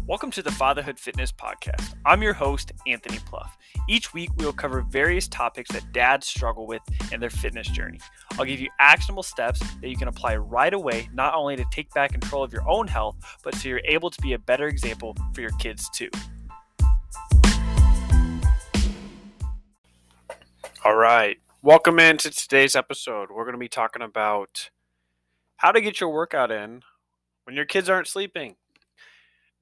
Welcome to the Fatherhood Fitness Podcast. I'm your host, Anthony Pluff. Each week, we will cover various topics that dads struggle with in their fitness journey. I'll give you actionable steps that you can apply right away, not only to take back control of your own health, but so you're able to be a better example for your kids too. All right, welcome into today's episode. We're going to be talking about how to get your workout in when your kids aren't sleeping.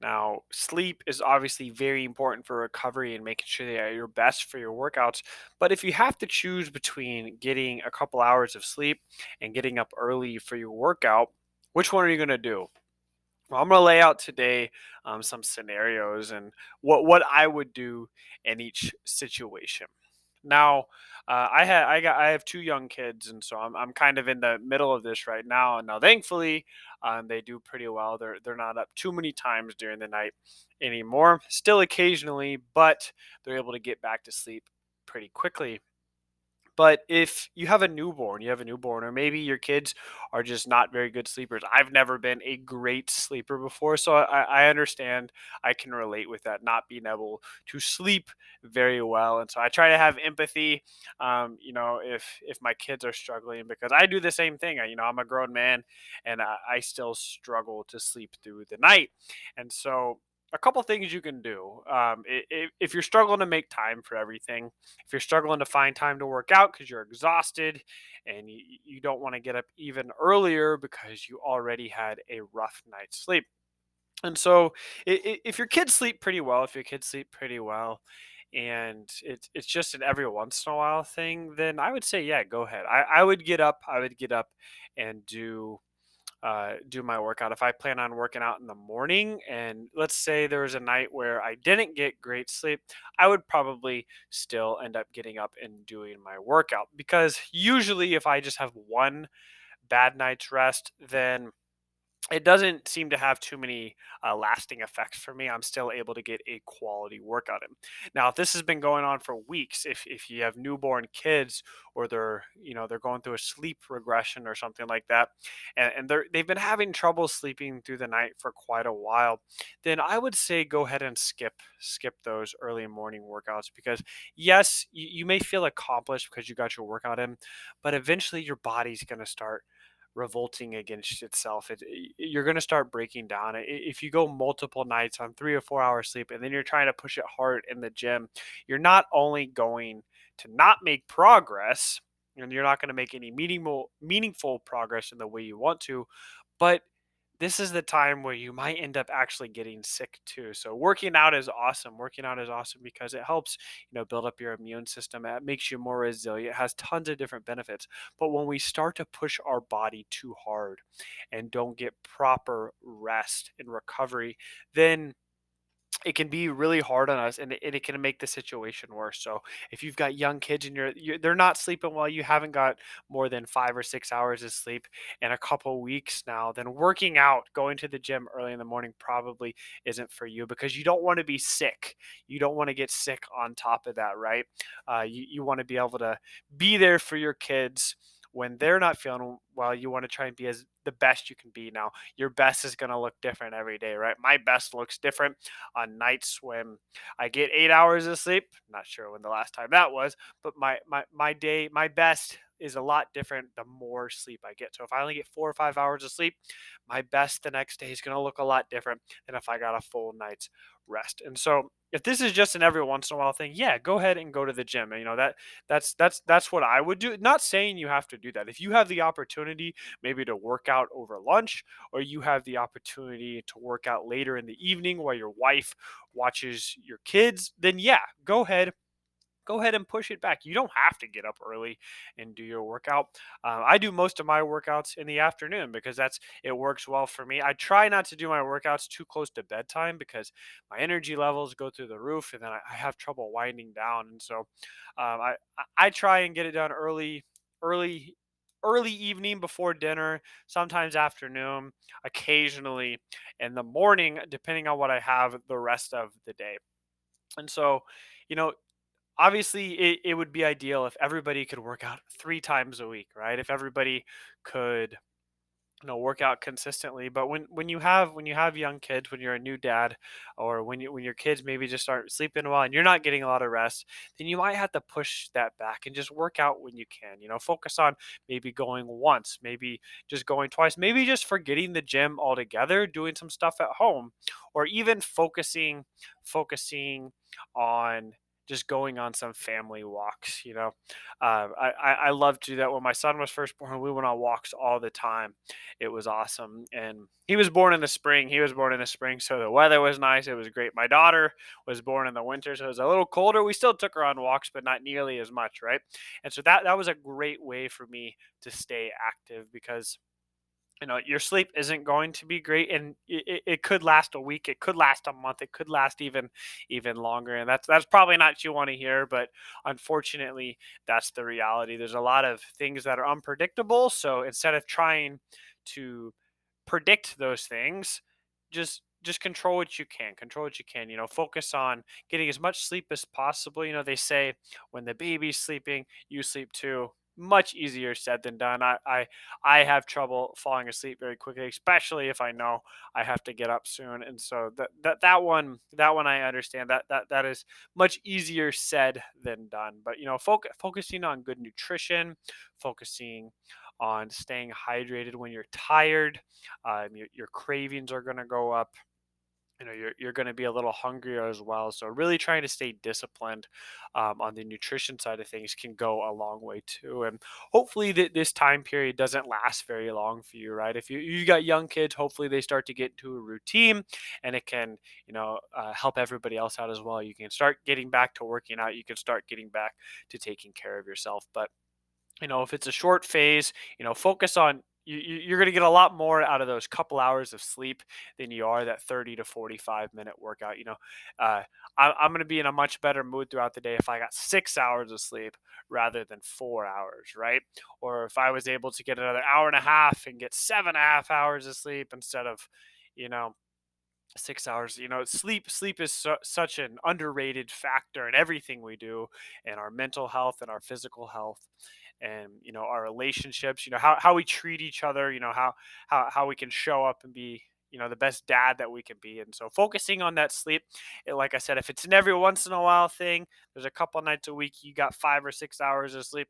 Now, sleep is obviously very important for recovery and making sure that you're best for your workouts. But if you have to choose between getting a couple hours of sleep and getting up early for your workout, which one are you going to do? Well, I'm going to lay out today some scenarios and what I would do in each situation. Now, I have two young kids, and so I'm kind of in the middle of this right now. And now, thankfully, they do pretty well. They're not up too many times during the night anymore. Still occasionally, but they're able to get back to sleep pretty quickly. But if you have a newborn, or maybe your kids are just not very good sleepers. I've never been a great sleeper before, so I understand. I can relate with that, not being able to sleep very well. And so I try to have empathy, if my kids are struggling, because I do the same thing. I'm a grown man, and I still struggle to sleep through the night. And so a couple things you can do. If you're struggling to make time for everything, if you're struggling to find time to work out because you're exhausted and you don't want to get up even earlier because you already had a rough night's sleep. And so if your kids sleep pretty well, and it's just an every once in a while thing, then I would say, yeah, go ahead. I would get up and do my workout. If I plan on working out in the morning, and let's say there was a night where I didn't get great sleep, I would probably still end up getting up and doing my workout, because usually if I just have one bad night's rest, then it doesn't seem to have too many lasting effects for me. I'm still able to get a quality workout in. Now, if this has been going on for weeks, if you have newborn kids, or they're going through a sleep regression or something like that, and they've been having trouble sleeping through the night for quite a while, then I would say go ahead and skip those early morning workouts, because yes, you may feel accomplished because you got your workout in, but eventually your body's going to start revolting against itself. You're going to start breaking down. If you go multiple nights on 3 or 4 hours sleep, and then you're trying to push it hard in the gym, you're not only going to not make progress, and you're not going to make any meaningful progress in the way you want to, but this is the time where you might end up actually getting sick too. So working out is awesome. Working out is awesome because it helps, build up your immune system. It makes you more resilient. It has tons of different benefits. But when we start to push our body too hard and don't get proper rest and recovery, then it can be really hard on us, and it can make the situation worse. So if you've got young kids and they're not sleeping well, you haven't got more than 5 or 6 hours of sleep in a couple weeks now, then working out, going to the gym early in the morning probably isn't for you, because you don't want to be sick. You don't want to get sick on top of that, right? You want to be able to be there for your kids when they're not feeling well. You want to try and be as the best you can be. Now, your best is going to look different every day, right? My best looks different on nights when I get 8 hours of sleep. Not sure when the last time that was, but my best is a lot different the more sleep I get. So if I only get 4 or 5 hours of sleep, my best the next day is going to look a lot different than if I got a full night's rest. And so if this is just an every once in a while thing, yeah, go ahead and go to the gym. And that's what I would do. Not saying you have to do that. If you have the opportunity maybe to work out over lunch, or you have the opportunity to work out later in the evening while your wife watches your kids, then yeah, go ahead and push it back. You don't have to get up early and do your workout. I do most of my workouts in the afternoon because it works well for me. I try not to do my workouts too close to bedtime, because my energy levels go through the roof, and then I have trouble winding down. And so I try and get it done early early evening before dinner, sometimes afternoon, occasionally in the morning, depending on what I have the rest of the day. And so, you know, obviously it would be ideal if everybody could work out 3 times a week, right? If everybody could work out consistently. But when you have young kids, when you're a new dad, or when your kids maybe just aren't sleeping well and you're not getting a lot of rest, then you might have to push that back and just work out when you can. Focus on maybe going once, maybe just going twice, maybe just forgetting the gym altogether, doing some stuff at home, or even focusing on just going on some family walks. I love to do that. When my son was first born, we went on walks all the time. It was awesome. And he was born in the spring. So the weather was nice. It was great. My daughter was born in the winter, so it was a little colder. We still took her on walks, but not nearly as much, right? And so that was a great way for me to stay active, because your sleep isn't going to be great, and it could last a week, it could last a month, it could last even longer, and that's probably not what you want to hear, but unfortunately that's the reality. There's a lot of things that are unpredictable, so instead of trying to predict those things, just control what you can. Focus on getting as much sleep as possible. They say when the baby's sleeping, you sleep too. Much easier said than done. I have trouble falling asleep very quickly, especially if I know I have to get up soon. And so that one I understand, that is much easier said than done. But focusing on good nutrition, focusing on staying hydrated when you're tired, your cravings are going to go up. You're going to be a little hungrier as well. So really trying to stay disciplined on the nutrition side of things can go a long way too. And hopefully this time period doesn't last very long for you, right? If you got young kids, hopefully they start to get into a routine, and it can help everybody else out as well. You can start getting back to working out. You can start getting back to taking care of yourself. But if it's a short phase, focus on you're going to get a lot more out of those couple hours of sleep than you are that 30 to 45-minute workout. I'm going to be in a much better mood throughout the day if I got 6 hours of sleep rather than 4 hours, right? Or if I was able to get another hour and a half and get 7.5 hours of sleep instead of, you know, 6 hours. Sleep is such an underrated factor in everything we do, in our mental health and our physical health, and our relationships, how we treat each other, how we can show up and be the best dad that we can be. And so focusing on that sleep, like I said, if it's an every once in a while thing, there's a couple nights a week you got 5 or 6 hours of sleep,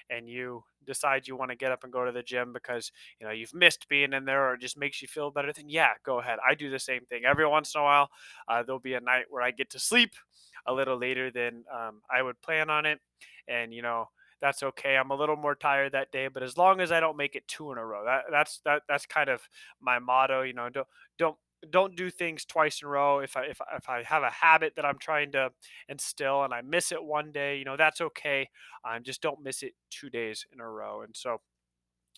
and you decide you want to get up and go to the gym because you've missed being in there, or it just makes you feel better, then yeah, go ahead. I do the same thing every once in a while. There'll be a night where I get to sleep a little later than I would plan on it, and that's okay. I'm a little more tired that day, but as long as I don't make it two in a row, that's kind of my motto. Don't don't do things twice in a row. If I have a habit that I'm trying to instill and I miss it one day, that's okay. Just don't miss it 2 days in a row. And so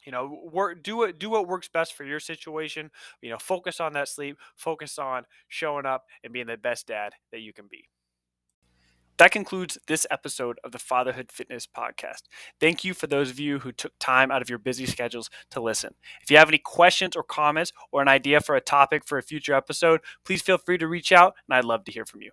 do what works best for your situation. Focus on that sleep, focus on showing up and being the best dad that you can be. That concludes this episode of the Fatherhood Fitness Podcast. Thank you for those of you who took time out of your busy schedules to listen. If you have any questions or comments or an idea for a topic for a future episode, please feel free to reach out, and I'd love to hear from you.